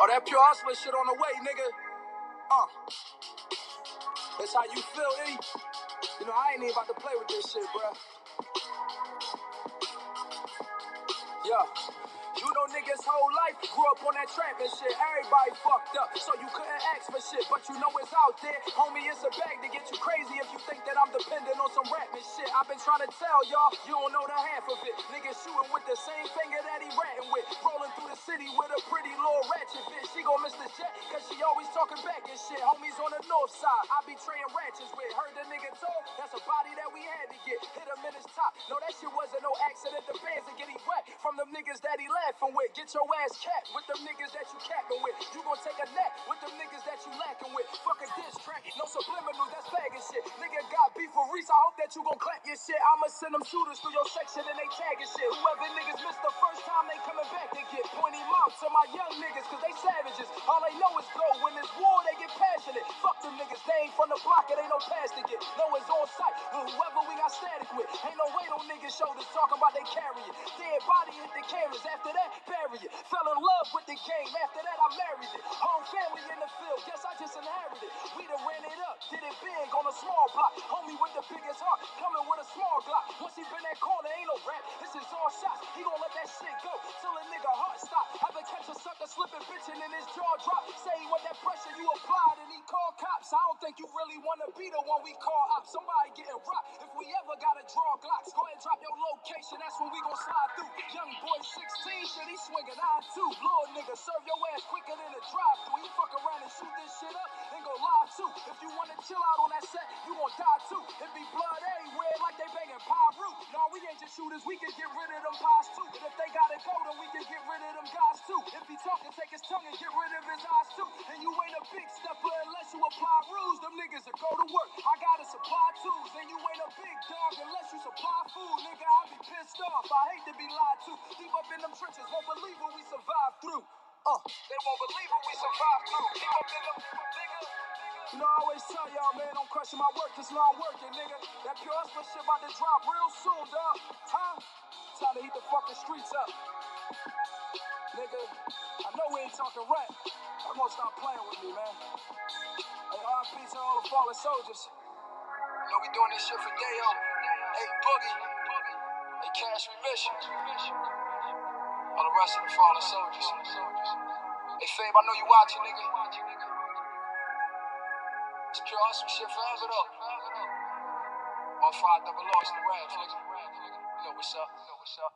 Oh, that pure hustler shit on the way, nigga. That's how you feel, E. You know, I ain't even about to play with this shit, bruh. Yeah. You know niggas whole life grew up on that trap and shit. Everybody fucked up, so you couldn't ask for shit. But you know it's out there. Homie, it's a bag to get you crazy if you think that I'm dependent on some rap and shit. I've been trying to tell y'all, you don't know the half of it. Niggas shooting with the same finger that he ratting with. Rolling through the city with a pretty little ratchet bitch. She gon' miss the jet, cause she always talking back and shit. Homies on the north side, I be trading ratchets with. Heard the nigga told, that's a body that we had to get. Hit him in his top. No, that shit wasn't no accident. The fans are getting wet from them niggas that he laughing with. Get your ass capped with them niggas that you capping with. You gon' take a nap with them niggas that you lacking with. Fuck a diss track, no subliminals, that's faggot shit. Nigga got beef with Reese, I hope that you gon' clap your shit. I'ma send them shooters through your section and they tagging shit. Whoever niggas missed the first time, they coming back to get pointy mouths to my young niggas, cause they savages. All they know is go. When it's war, they get passionate. Fuck them niggas, they ain't from the block, it ain't no pass to get. No, it's on sight, whoever we got static with. Ain't no weight on niggas' shoulders talking about they carry it. Dead body hit the cameras, after that, bury it. Fell in love with the game, after that I married it. Home family in the field, guess I just inherited. We done ran it up, did it big on a small block. Homie with the biggest heart, coming with a small Glock. Once he been that corner, ain't no rap, this is all shots. He gon' let that shit go, till a nigga heart stop. Ever catch a sucker slipping, bitchin' in his jaw drop. Say he want that pressure, you applied and he called cops. I don't think you really wanna be the one we call up. Somebody getting rocked. If we ever gotta draw Glocks, go ahead and drop your location, that's when we gon' slide through. Young boy 16, shit, he swinging 9-2. Little nigga, serve your ass quicker than a drive-through. He fuck around and shoot this shit up and go live too. If you wanna chill out on that set, you gon' die too. It be blood everywhere like they banging Pyru. No, we ain't just shooters, we can get rid of them pies too. And if they gotta go, then we can get rid of them guys too. If he talking, take his tongue and get rid of his eyes too. And you ain't a big stepper unless you apply rules. Them niggas will go to work. I gotta supply tools. And you ain't a big dog unless you supply food. Nigga, I be pissed off. I hate to be lied to. Deep up in them trenches, won't believe what we survived through. They won't believe what we survived through. Deep up in them, nigga. You know, I always tell y'all, man, don't question my work, cause now I'm working, nigga. That pure hustler shit about to drop real soon, dog. Huh? Time to heat the fucking streets up. Nigga, I know we ain't talking rap. I'm gonna stop playing with me, man. Hey, R.I.P. to all the fallen soldiers. You know, we doing this shit for Dayo. Hey, Boogie. Hey, Cash, we miss you. All the rest of the fallen soldiers. Hey, Fabe, I know you watching, nigga. It's pure hustle shit forever, though. 1-5 double lost the raps, nigga. You know what's up. You know what's up.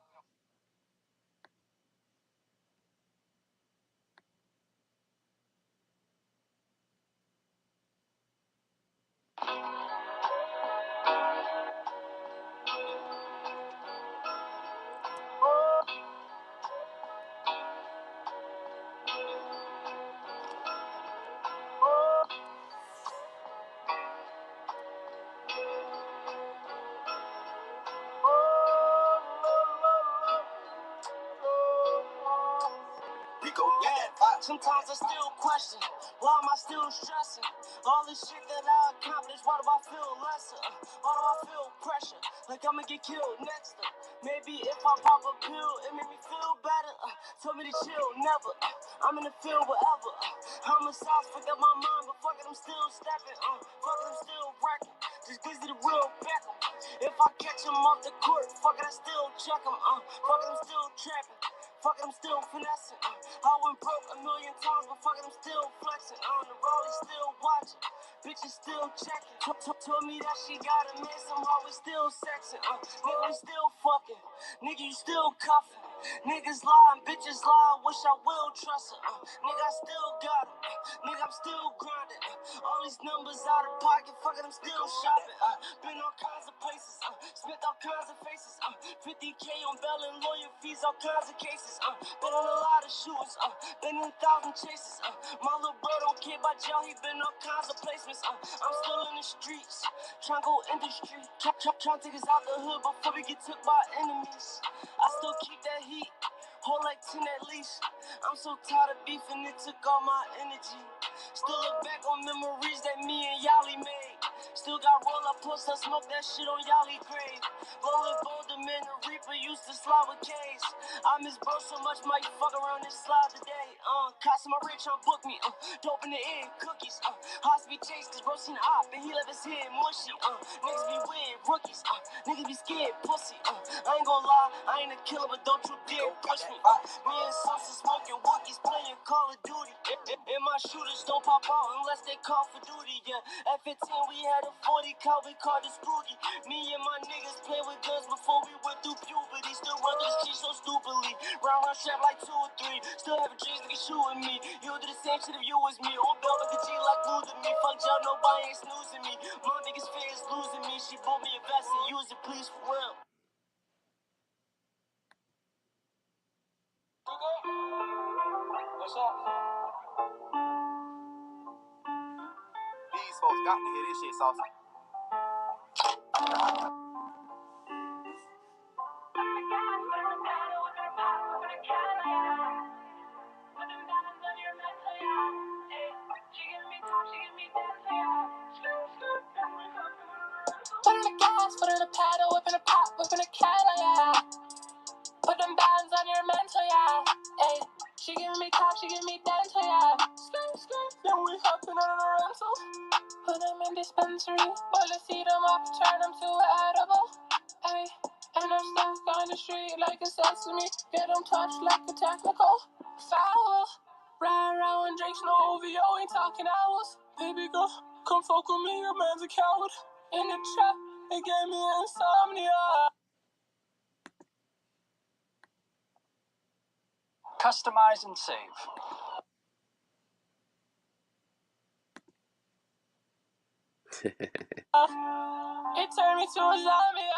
Sometimes I still question, why am I still stressing? All this shit that I accomplished, why do I feel lesser? Why do I feel pressure, like I'ma get killed next? Maybe if I pop a pill, it make me feel better. Told me to chill, never. I'm in the field wherever. Homicides, fuck up my mind, but fuck it, I'm still stepping. Fuck it, I'm still wrecking. Just gives it a real Beckham. If I catch him off the court, fuck it, I still check him. Fuck it, I'm still trapping. Fuck it, I'm still finessing. I went broke a million times, but fuck it, I'm still flexing. On the road, he's still watching. Bitches still checking. Told me that she got a man, somehow we still sexing. Nigga, we still fucking. Nigga, you still cuffing. Niggas lying, bitches lie, wish I will trust her. Nigga, I still got him. Nigga, I'm still grinding. All these numbers out of pocket, fuck it, I'm still shopping. Been all kinds of places, spent all kinds of faces. 50K on bail and lawyer fees, all kinds of cases. Been on a lot of shooters, been in 1,000 chases. My little bro don't care about jail, he been all kinds of placements. I'm still in the streets, tryna go industry. Tryna take us out the hood before we get took by enemies. I still keep that heat, hold like 10 at least. I'm so tired of beefing, it took all my energy. Still look back on memories that me and Yali made. Still got roll up, plus I smoke that shit on Yali grave. Rolling boulder, man, the Reaper used to slide with K's. I miss bro so much, might fuck around and slide today. Cost my rich on book me, dope in the air, cookies. Hospital chase, cause bro seen op, and he left his head mushy. Niggas be weird, rookies. Niggas be scared, pussy. I ain't gon' lie, I ain't a killer, but don't you dare push me. Me and Sosa smoking Wookiees, playing Call of Duty. And my shooters don't pop out unless they call for duty, yeah. At 15, we had a 40 cal, we called it Spooky. Me and my niggas play with guns before we went through puberty. Still run through the streets so stupidly. Round strap like 2 or 3. Still having dreams that can shoot with me. You would do the same shit if you was me. On belt with the G like glue to me. Fuck y'all, nobody ain't snoozing me. My biggest fear is losing me. She bought me a vest and use it, please, for real. What's up? These folks got to hear this shit, Saucy. Put in the gas, put in the pedal, whip in a pop, whip in a kettle, yeah. Put them bands on your mental, yeah. Ay, she giving me top, she giving me dental, yeah. Skirt, skirt, then we hopping out of the rental. Put them in dispensary, bullet see them up, turn them to edible. Ay, and I'm stuck on the street like a sesame. Get them touched like a technical foul. Ride around when drinks no OVO, ain't talking hours. Baby girl, come fuck with me, your man's a coward. In the trap, it gave me insomnia. Customize and save. It turned me to a zombie.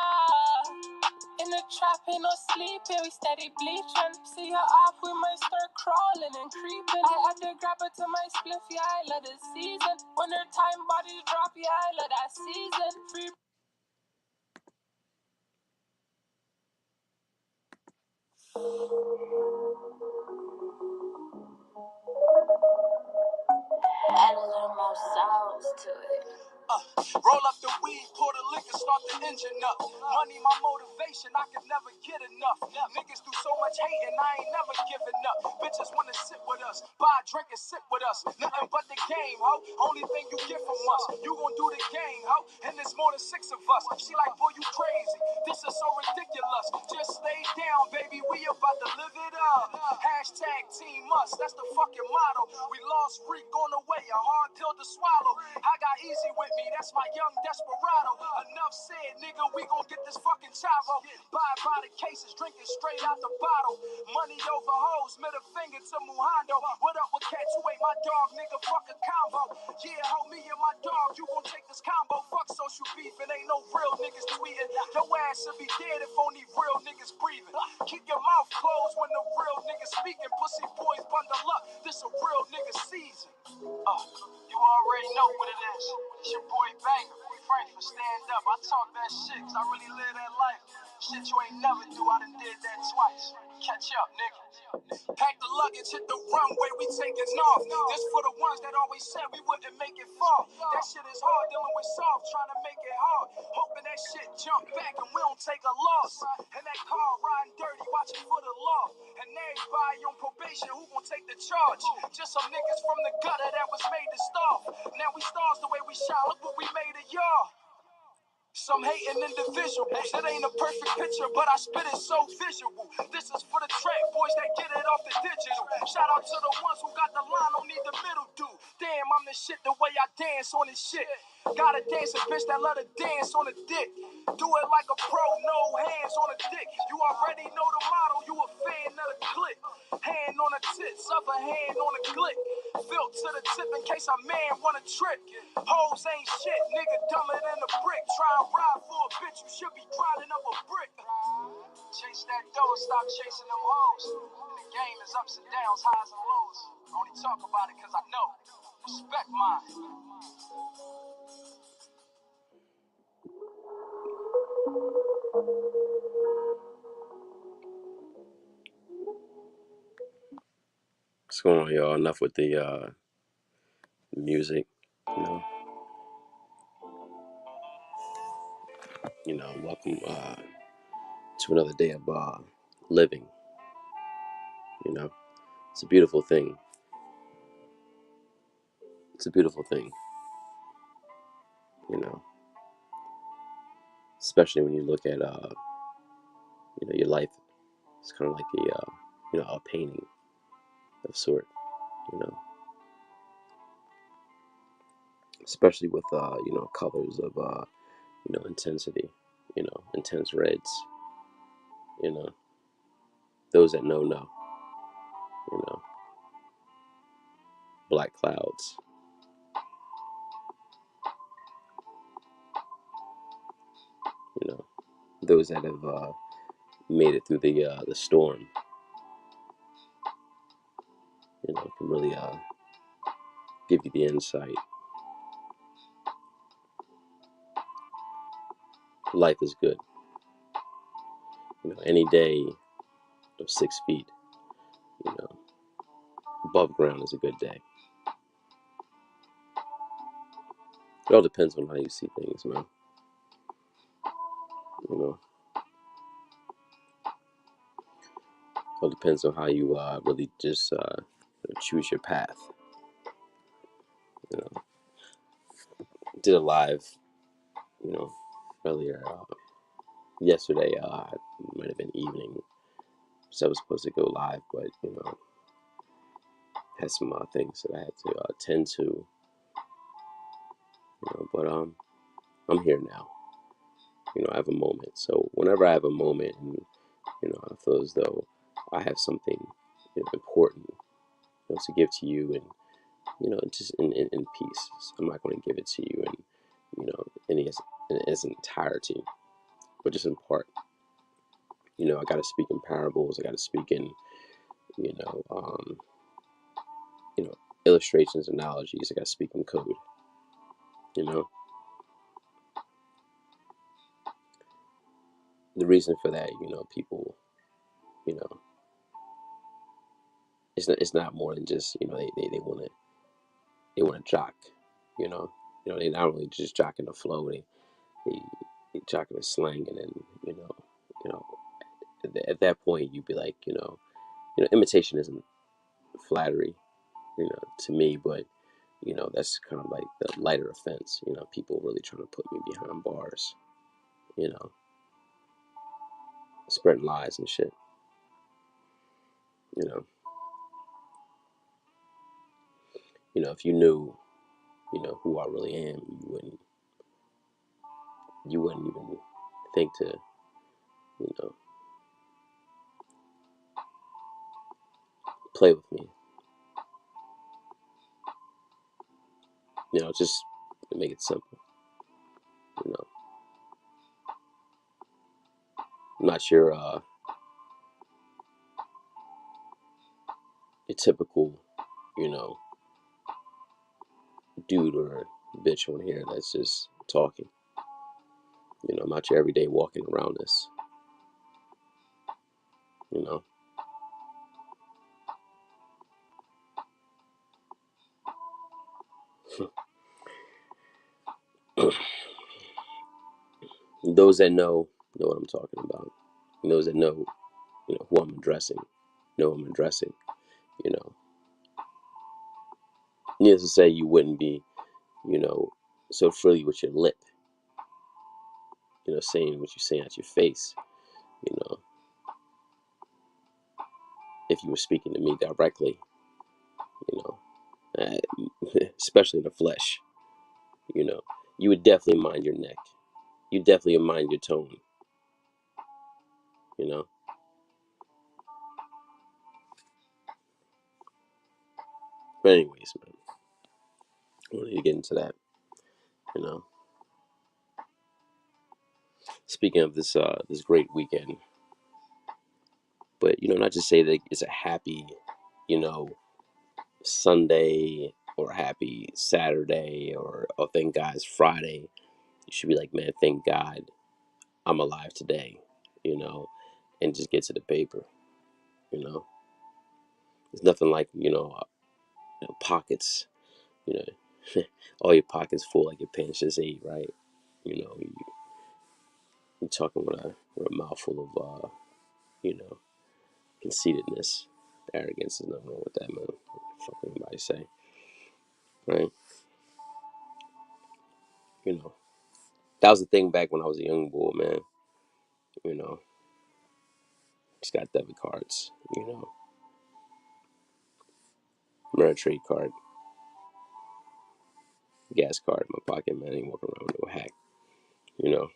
In the trap, ain't no sleeping. We steady bleaching. See her off, we might start crawling and creeping. I had to grab her to my spliff, yeah, I let it season. When her time bodies drop, yeah, I let that season. Free. Add a little more sauce to it. Roll up the weed, pour the liquor, start the engine up. Money, my motivation, I could never get enough. Niggas do so much hating, I ain't never giving up. Bitches wanna sit with us, buy a drink and sit with us. Nothing but the game, ho. Only thing you get from us. You gon' do the game, ho. And there's more than 6 of us. She like, boy, you crazy. This is so ridiculous. Just stay down, baby. We about to live it up. Hashtag Team Us, that's the fucking motto. We lost Reek on the way, a hard pill to swallow. I got easy with me, that's my young desperado. Enough said, nigga, we gon' get this fucking chavo. Buy by the cases, drinking straight out the bottle. Money over hoes, middle finger to Muhando. What up with cat? You ain't my dog, nigga, fuck a combo. Yeah, hold me and my dog, you gon' take this combo. Fuck social beef, and ain't no real niggas tweeting. Your ass should be dead if only real niggas breathing. Keep your mouth closed when the real niggas speaking. Pussy boys bundle up, this a real nigga season. You already know what it is. It's your boy Banger. Frank for stand up. I talk that shit cause I really live that life. Shit you ain't never do, I done did that twice. Catch up, nigga. Pack the luggage, hit the runway, we taking off. This for the ones that always said we wouldn't make it far. That shit is hard, dealing with soft, trying to make it hard. Hoping that shit jump back and we don't take a loss. And that car riding dirty, watching for the law. And everybody on probation, who gon' take the charge? Just some niggas from the gutter that was made to starve. Now we stars the way we shine, look what we made of y'all. Some hating individuals, it ain't a perfect picture, but I spit it so visual. This is for the track boys that get it off the digital. Shout out to the ones who got the line, don't need the middle dude. Damn, I'm the shit the way I dance on this shit. Got a dancing bitch that let her dance on a dick. Do it like a pro, no hands on a dick. You already know the motto, you a fan of the click. Hand on the tits, other hand on the click. Built to the tip in case a man want a trick. Hoes ain't shit, nigga dumber than a brick. Try and ride for a bitch, you should be grinding up a brick. Chase that dough, stop chasing them hoes. And the game is ups and downs, highs and lows. I only talk about it cause I know. Respect mine. What's going on, y'all? Enough with the music, you know. welcome to another day of living. You know, it's a beautiful thing. It's a beautiful thing. You know, especially when you look at your life. It's kind of like a painting of sort. You know, especially with colors of intensity. Intense reds. You know, those that know know. You know, black clouds. You know, those that have made it through the storm. Can really give you the insight. Life is good. Any day of 6 feet, you know, above ground is a good day. It all depends on how you see things, man. It all depends on how you really just choose your path. Did a live, earlier yesterday. Might have been evening, so I was supposed to go live, but had some things that I had to attend to. But I'm here now. I have a moment. So whenever I have a moment, and I feel as though I have something important to give to you, and just in peace. I'm not going to give it to you in its entirety, but just in part. I got to speak in parables. I got to speak in you know um, illustrations, analogies. I got to speak in code. The reason for that, people, you know, it's not more than just they want to jock. You know, they not only just jocking the flow, they jocking the slang, and then you know at that point you'd be like, imitation isn't flattery, to me, but that's kind of like the lighter offense. People really trying to put me behind bars, you know, spreading lies and shit. You know, if you knew, who I really am, you wouldn't even think to, you know, play with me. Just to make it simple. You know, I'm not your typical, you know, dude or bitch on here that's just talking. I'm not your everyday walking around this. You know, those that know what I'm talking about. And those that know, who I'm addressing, know I'm addressing. You know, needless to say, you wouldn't be, you know, so frilly with your lip. Saying what you're saying at your face. You know, if you were speaking to me directly. You know, especially in the flesh. You know, you would definitely mind your neck. You definitely mind your tone. You know. But anyways, man, I wanted to get into that. You know, speaking of this great weekend, but not just say that it's a happy, you know, Sunday or happy Saturday or oh thank God it's Friday. You should be like, man, thank God I'm alive today. You know, and just get to the paper. You know, there's nothing like pockets. You know, all your pockets full like your pants just ate, right? You know, You're talking with a mouthful of you know, conceitedness, arrogance. There's nothing wrong with that, man. Fuck anybody say, right? You know, that was the thing back when I was a young boy, man. You know, just got debit cards. You know, Ameritrade card, gas card in my pocket, man. I ain't walking around with no hack. You know,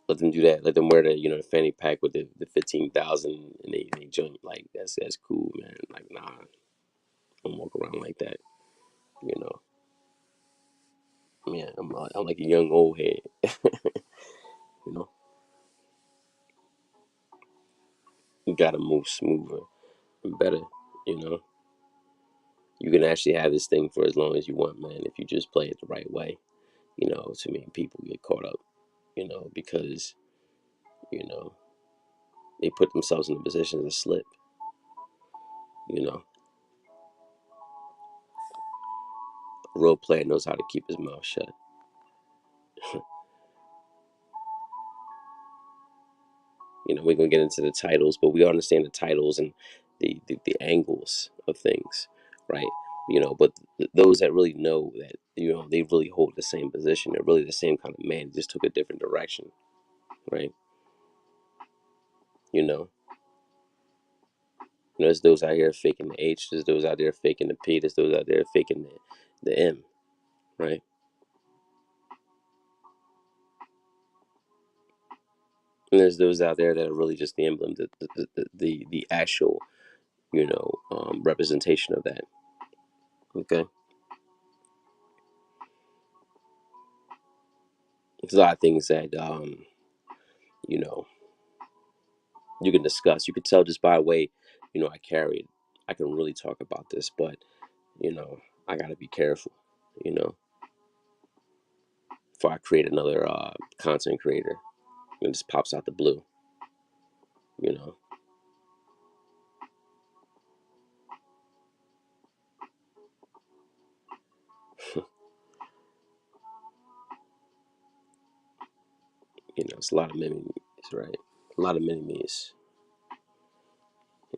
let them do that. Let them wear the the fanny pack with the 15,000 and they joint. Like that's cool, man. Like nah, don't walk around like that. You know, yeah, I'm like a young old head. You know, you gotta move smoother and better. You know, you can actually have this thing for as long as you want, man. If you just play it the right way. You know, too many people get caught up. You know, because you know they put themselves in a position to slip. You know, a real player knows how to keep his mouth shut. You know, we're gonna get into the titles, but we understand the titles and the angles of things, right? You know, but those that really know that they really hold the same position. They're really the same kind of man, just took a different direction, right? You know, there's those out here faking the H. There's those out there faking the P. There's those out there faking the M, right? And there's those out there that are really just the emblem, the actual, representation of that. Okay, there's a lot of things that you know you can discuss. You could tell just by the way, I carried. I can really talk about this, but I gotta be careful. You know, before I create another content creator, and just pops out the blue. You know, it's a lot of mini me's, right? A lot of mini me's.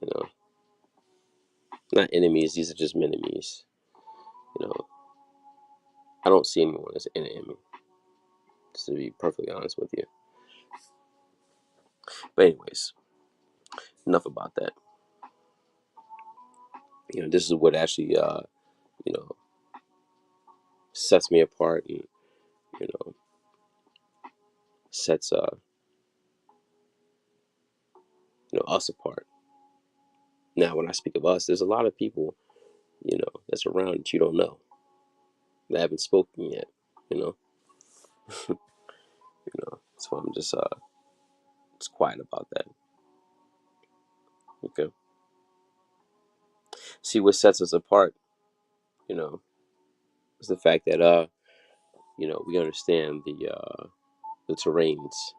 You know, not enemies. These are just mini me's. You know, I don't see anyone as an enemy. Just to be perfectly honest with you. But anyways, enough about that. This is what actually you know sets me apart and you know sets us apart. Now, when I speak of us, there's a lot of people that's around that you don't know, that haven't spoken yet. You know, so I'm just quiet about that. Okay. See, what sets us apart, you know, is the fact that we understand the terrains,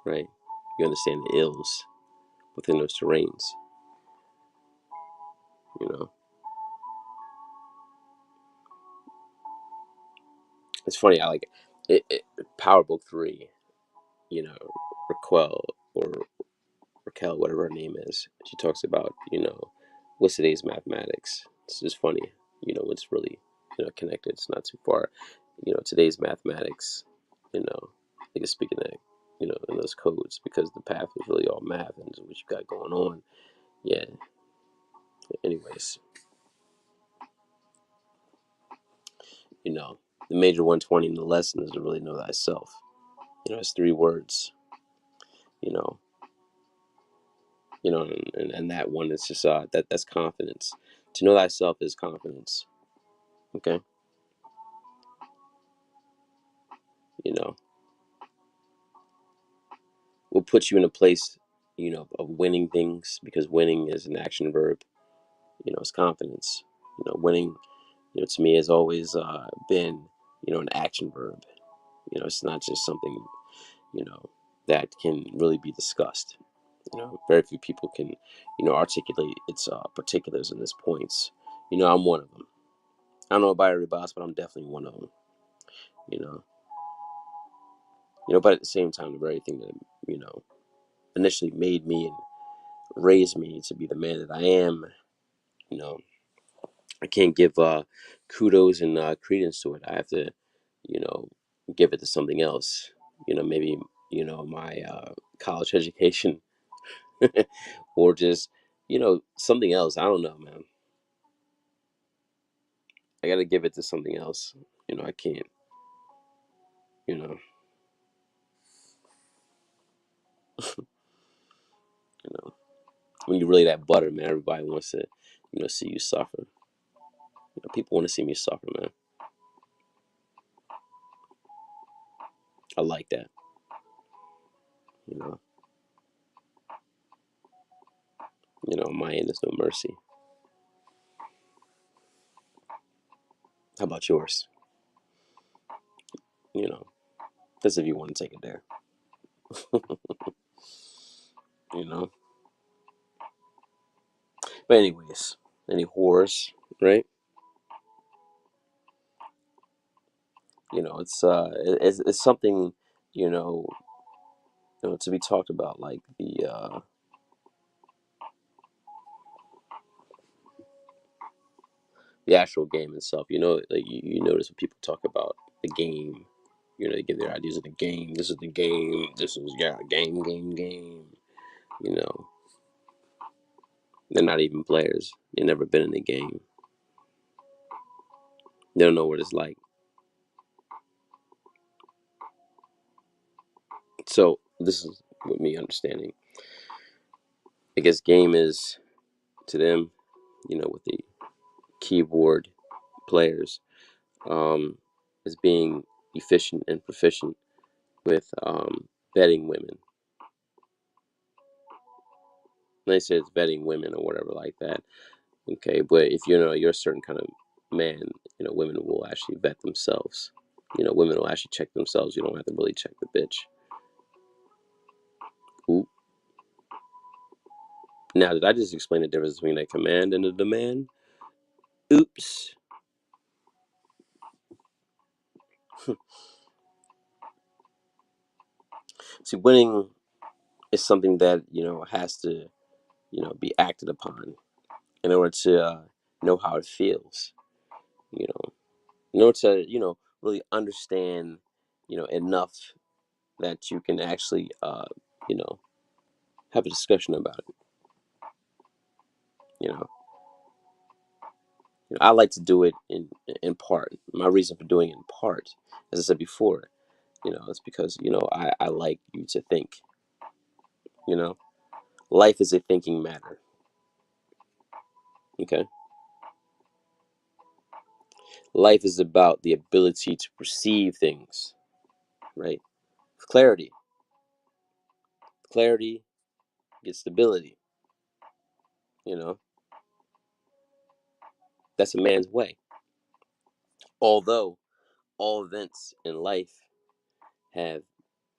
right? You understand the ills within those terrains. You know, it's funny. I like it. Power Book 3. You know, Raquel or Raquel, whatever her name is. She talks about what's today's mathematics. It's just funny. It's really connected. It's not too far. Today's mathematics. They can speak in that in those codes because the path is really all math and what you got going on. Yeah. Anyways, the major 120 in the lesson is to really know thyself. It's 3 words. You know, and that one is just that's confidence. To know thyself is confidence. Okay. You know, will put you in a place of winning things because winning is an action verb. It's confidence. Winning to me has always been an action verb. It's not just something you know that can really be discussed. Very few people can articulate its particulars and its points. I'm one of them. I don't know about everybody else, but I'm definitely one of them. you know You know, but at the same time, the very thing that, you know, initially made me and raised me to be the man that I am, you know, I can't give kudos and credence to it. I have to, you know, give it to something else. You know, maybe, you know, my college education or just, you know, something else. I don't know, man. I got to give it to something else. You know, I can't, you know, you know, when you really that butter, man, everybody wants to, you know, see you suffer. You know, people want to see me suffer, man. I like that. You know, on my end, there's no mercy. How about yours? You know, that's if you want to take it there. You know. But anyways, any whores, right? You know, it's something, you know, to be talked about, like the actual game itself. You know, like you notice when people talk about the game, you know, they give their ideas of the game. This is the game. This is game. You know, they're not even players. They've never been in the game. They don't know what it's like. So this is with me understanding. I guess game is to them, you know, with the keyboard players, is being efficient and proficient with betting women. They say it's betting women or whatever like that. Okay, but if you know you're a certain kind of man, you know, women will actually vet themselves. You know, women will actually check themselves. You don't have to really check the bitch. Ooh. Now, did I just explain the difference between a command and a demand? Oops. See, winning is something that, you know, has to, you know, be acted upon in order to know how it feels. You know, in order to, you know, really understand, you know, enough that you can actually, you know, have a discussion about it. You know, I like to do it in part. My reason for doing it in part, as I said before, you know, it's because, you know, I like you to think. You know, life is a thinking matter. Okay, life is about the ability to perceive things, right? Clarity, clarity gets stability. You know, that's a man's way. Although all events in life have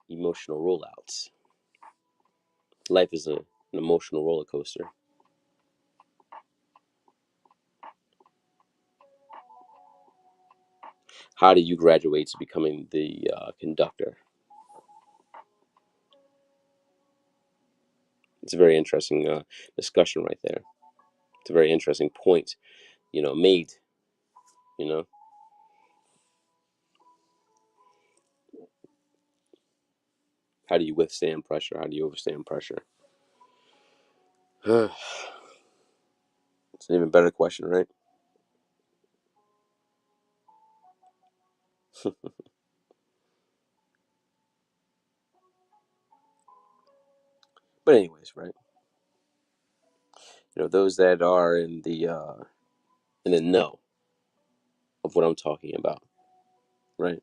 emotional rollouts, life is an emotional roller coaster. How do you graduate to becoming the conductor? It's a very interesting discussion right there. It's a very interesting point, you know, made. You know, how do you withstand pressure? How do you overstand pressure? It's an even better question, right? But anyways, right? You know, those that are in the know of what I'm talking about, right?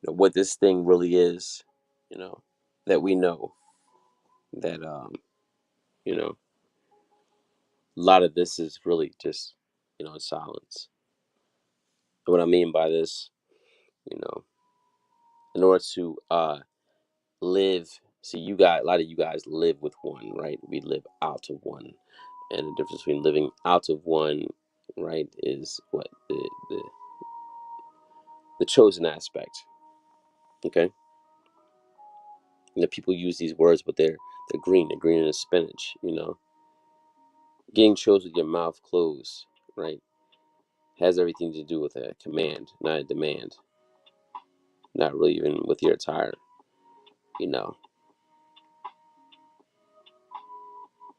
You know, what this thing really is, you know, that we know that you know, a lot of this is really just, you know, silence. And what I mean by this, you know, in order to live, see, you guys, a lot of you guys live with one, right? We live out of one, and the difference between living out of one, right, is what the chosen aspect, Okay, people use these words, but they're green. They're greener than spinach. Getting chose with your mouth closed, right, has everything to do with a command, not a demand. Not really even with your attire. You know,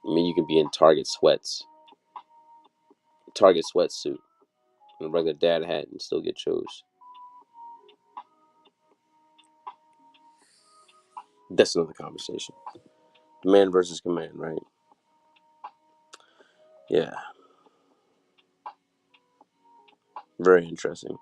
I mean, you can be in Target sweatsuit, and a regular dad hat, and still get chose. That's another conversation. Demand versus command, right? Yeah, very interesting.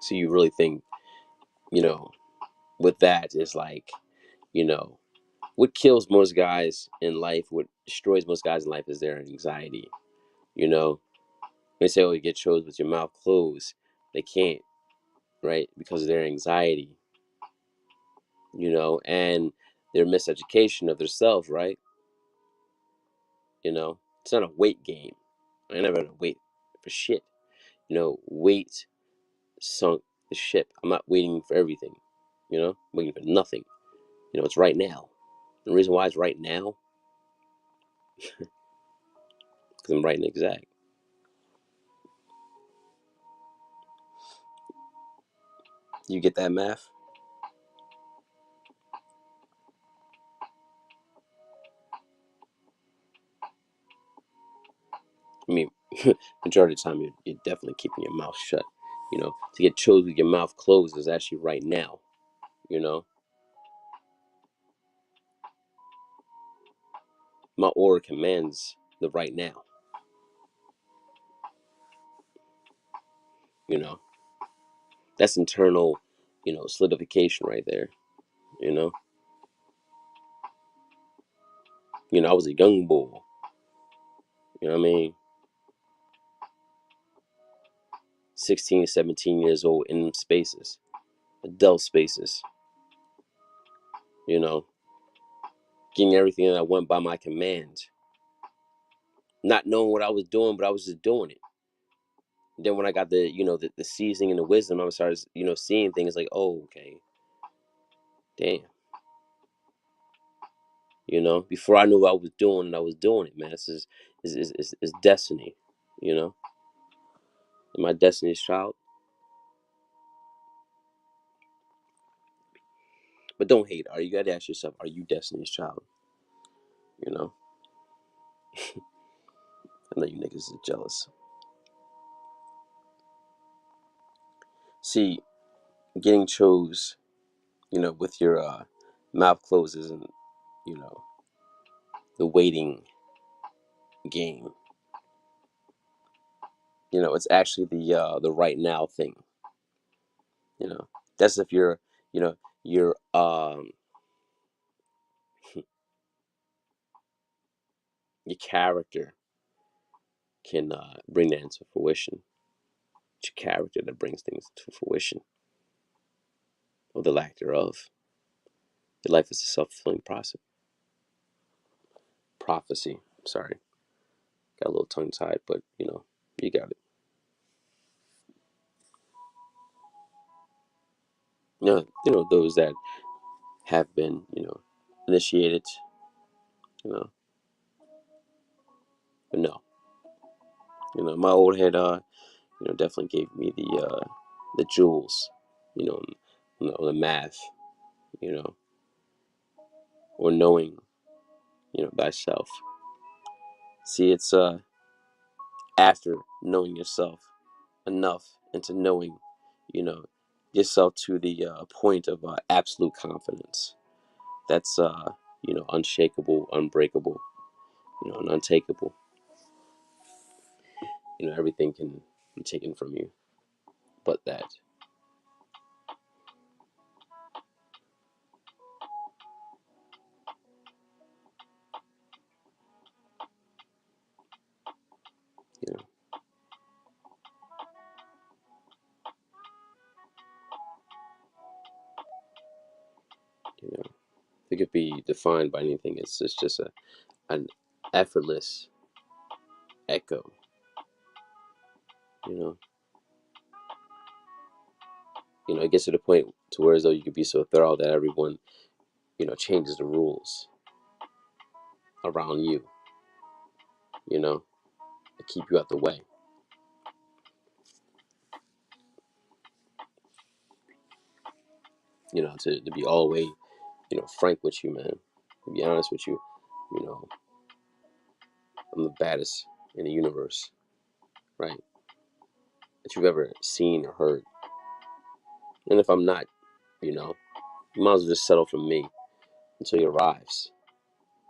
So you really think, you know, with that is like, you know, what kills most guys in life, what destroys most guys in life is their anxiety. You know, they say, oh, you get chose with your mouth closed. They can't, right? Because of their anxiety, and their miseducation of themselves, right? It's not a weight game. I never had to wait for shit. Weight sunk the ship. I'm not waiting for everything. I'm waiting for nothing. It's right now. The reason why it's right now, because I'm writing exact. You get that math? I mean, majority of the time, you're definitely keeping your mouth shut. To get chose with your mouth closed is actually right now. You know, my aura commands the right now. You know, that's internal, solidification right there. You know, I was a young bull. You know what I mean? 16, 17 years old in them spaces, adult spaces. You know, getting everything that I want by my command, not knowing what I was doing, but I was just doing it. Then when I got the seasoning and the wisdom, I started seeing things like, oh, okay, damn. Before I knew what I was doing, and I was doing it, man. This is destiny. Am I Destiny's Child? But don't hate. You gotta ask yourself, are you Destiny's Child? You know, I know you niggas are jealous. See, getting chose, with your mouth closes, and you know the waiting game. It's actually the right now thing. That's if your your character can bring that into fruition. It's your character that brings things to fruition, or the lack thereof. Your life is a self-fulfilling prophecy. Sorry, got a little tongue-tied, but you got it. Those that have been initiated, you know, but no, my old head definitely gave me the jewels, you know, the math, you know, or knowing, thyself. See, it's after knowing yourself enough into knowing, you know, yourself to the point of absolute confidence. That's unshakable, unbreakable, and untakeable. Everything can be taken from you, but that. You know, You know, it could be defined by anything. It's just an effortless echo. You know, it gets to the point to where as though you could be so thorough that everyone, changes the rules around you. You know, to keep you out the way. To be all the way, frank with you, man. To be honest with you, you know, I'm the baddest in the universe, right? That you've ever seen or heard. And if I'm not, you might as well just settle for me until he arrives.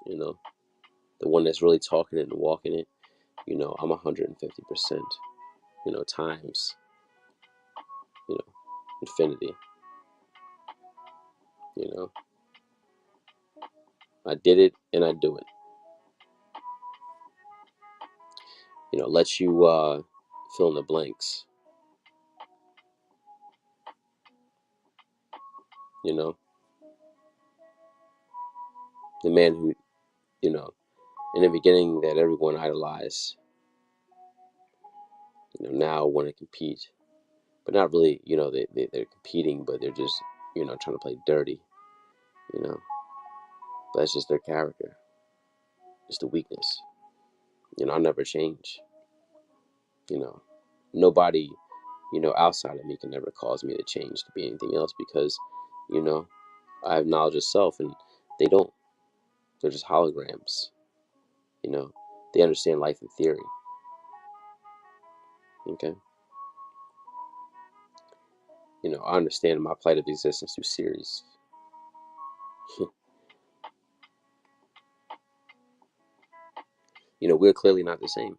You know, the one that's really talking it and walking it. I'm 150%. Times, infinity. You know, I did it and I do it. Let you fill in the blanks. The man who, in the beginning that everyone idolized, now want to compete, but not really. They're competing, but they're just, trying to play dirty. But that's just their character. It's the weakness. I'll never change. Nobody, outside of me can never cause me to change to be anything else because, you know, I have knowledge of self and they don't. They're just holograms. You know, they understand life in theory. Okay. I understand my plight of existence through series. We're clearly not the same.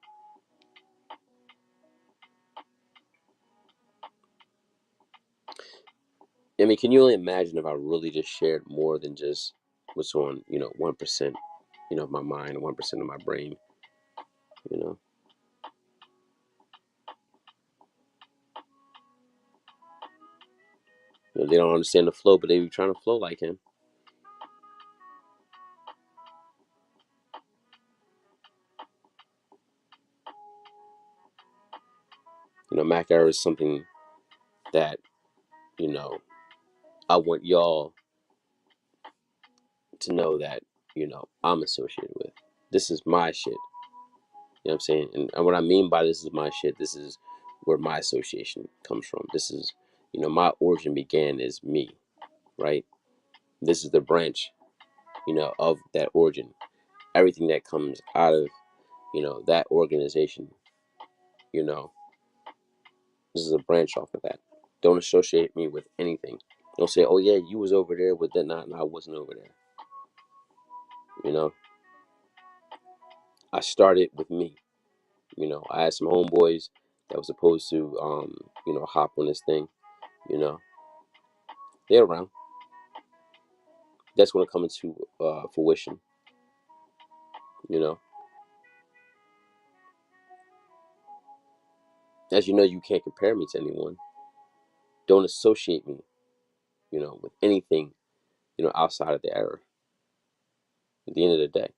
I mean, can you only imagine if I really just shared more than just what's on, 1%, of my mind, 1% of my brain, you know? They don't understand the flow, but they be trying to flow like him. MackEra is something that, I want y'all to know that, I'm associated with. This is my shit. You know what I'm saying? And what I mean by this is my shit, this is where my association comes from. This is, my origin began as me, right? This is the branch, of that origin. Everything that comes out of, that organization, you know, this is a branch off of that. Don't associate me with anything. Don't say, oh yeah, you was over there with that, not, and I wasn't over there. I started with me. I had some homeboys that was supposed to, hop on this thing. They're around. That's going to come into fruition. As you know, you can't compare me to anyone. Don't associate me, with anything, outside of the error. At the end of the day,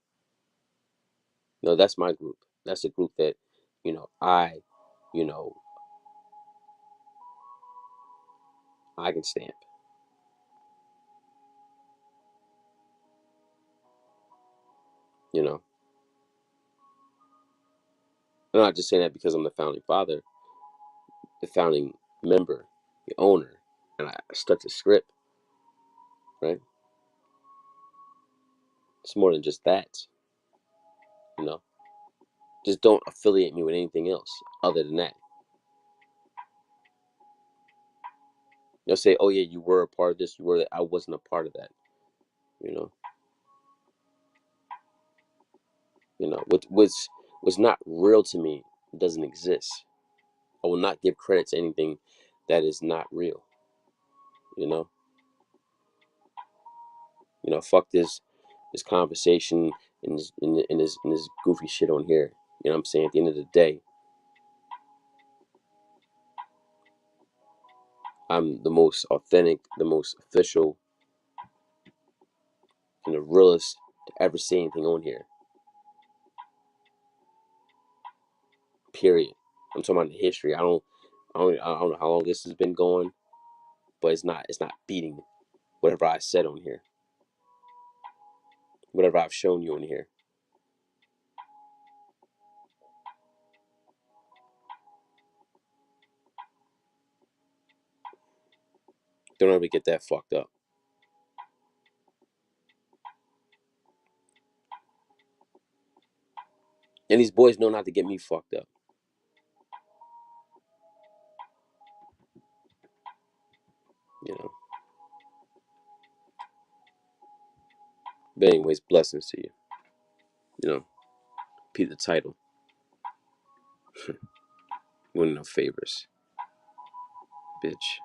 that's my group. That's a group that, you know, I can stamp. I'm not just saying that because I'm the founding father, the founding member, the owner, and I stuck to script, right? It's more than just that, you know. Just don't affiliate me with anything else other than that. You'll say, "Oh yeah, you were a part of this. You were that." I wasn't a part of that. You know. What's not real to me doesn't exist. I will not give credit to anything that is not real. You know. Fuck this conversation and this goofy shit on here. You know what I'm saying? At the end of the day, I'm the most authentic, the most official, and the realest to ever say anything on here. Period. I'm talking about the history. I don't know how long this has been going, but it's not beating whatever I said on here. Whatever I've shown you on here. Don't ever get that fucked up. And these boys know not to get me fucked up. You know. But anyways, blessings to you. You know, Peter the title. Winning no favors. Bitch.